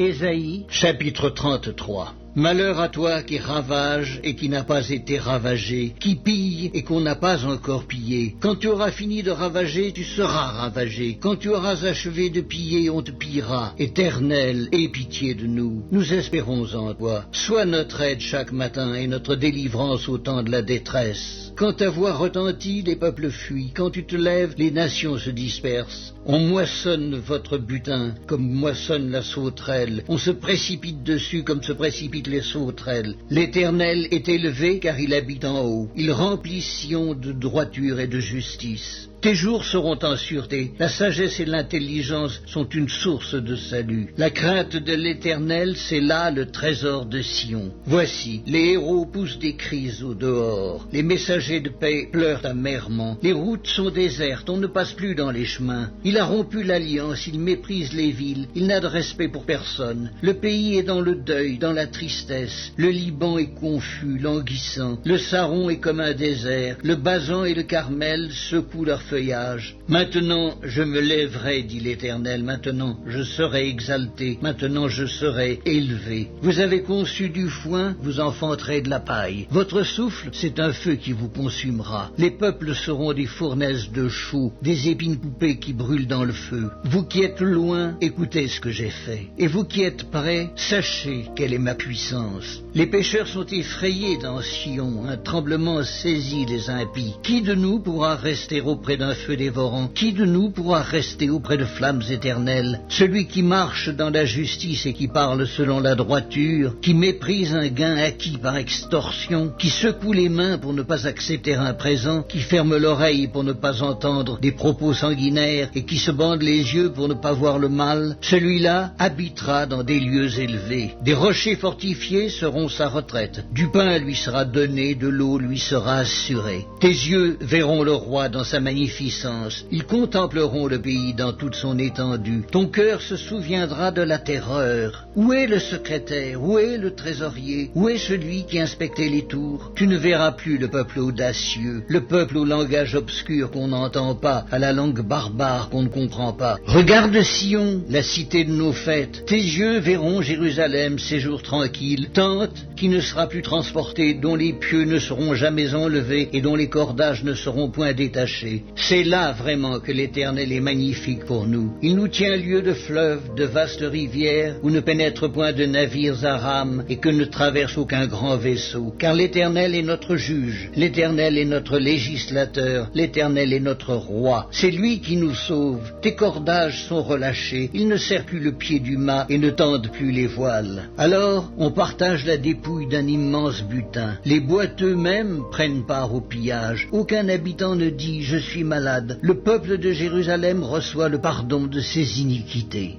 Ésaïe, chapitre 33. Malheur à toi qui ravage et qui n'a pas été ravagé, qui pille et qu'on n'a pas encore pillé. Quand tu auras fini de ravager, tu seras ravagé. Quand tu auras achevé de piller, on te pillera. Éternel, aie pitié de nous. Nous espérons en toi. Sois notre aide chaque matin et notre délivrance au temps de la détresse. Quand ta voix retentit, les peuples fuient. Quand tu te lèves, les nations se dispersent. On moissonne votre butin comme moissonne la sauterelle. On se précipite dessus comme se précipitent les sauterelles. L'Éternel est élevé car il habite en haut. Il remplit Sion de droiture et de justice. Tes jours seront en sûreté. La sagesse et l'intelligence sont une source de salut. La crainte de l'Éternel, c'est là le trésor de Sion. Voici, les héros poussent des cris au dehors. Les messagers de paix pleurent amèrement. Les routes sont désertes, on ne passe plus dans les chemins. Il a rompu l'alliance, il méprise les villes, il n'a de respect pour personne. Le pays est dans le deuil, dans la tristesse. Le Liban est confus, languissant. Le Saron est comme un désert. Le Basan et le Carmel secouent leur feuillage. Maintenant je me lèverai, dit l'Éternel, maintenant je serai exalté, maintenant je serai élevé. Vous avez conçu du foin, vous enfanterez de la paille. Votre souffle, c'est un feu qui vous consumera. Les peuples seront des fournaises de chaux, des épines coupées qui brûlent dans le feu. Vous qui êtes loin, écoutez ce que j'ai fait. Et vous qui êtes près, sachez quelle est ma puissance. Les pécheurs sont effrayés dans Sion, un tremblement saisit les impies. Qui de nous pourra rester auprès d'un feu dévorant? Qui de nous pourra rester auprès de flammes éternelles? Celui qui marche dans la justice et qui parle selon la droiture, qui méprise un gain acquis par extorsion, qui secoue les mains pour ne pas accepter un présent, qui ferme l'oreille pour ne pas entendre des propos sanguinaires et qui se bande les yeux pour ne pas voir le mal, celui-là habitera dans des lieux élevés. Des rochers fortifiés seront sa retraite. Du pain lui sera donné, de l'eau lui sera assurée. Tes yeux verront le roi dans sa magnificence. Ils contempleront le pays dans toute son étendue. Ton cœur se souviendra de la terreur. Où est le secrétaire? Où est le trésorier? Où est celui qui inspectait les tours? Tu ne verras plus le peuple audacieux, le peuple au langage obscur qu'on n'entend pas, à la langue barbare qu'on ne comprend pas. Regarde Sion, la cité de nos fêtes. Tes yeux verront Jérusalem, séjour tranquille, tente qui ne sera plus transportée, dont les pieux ne seront jamais enlevés et dont les cordages ne seront point détachés. C'est là vraiment que l'Éternel est magnifique pour nous. Il nous tient lieu de fleuves, de vastes rivières, où ne pénètrent point de navires à rames et que ne traverse aucun grand vaisseau. Car l'Éternel est notre juge, l'Éternel est notre législateur, l'Éternel est notre roi. C'est lui qui nous sauve. Tes cordages sont relâchés, il ne serre plus le pied du mât et ne tendent plus les voiles. Alors on partage la dépouille d'un immense butin. Les boiteux mêmes prennent part au pillage. Aucun habitant ne dit « je suis malade ». Le peuple de Jérusalem reçoit le pardon de ses iniquités.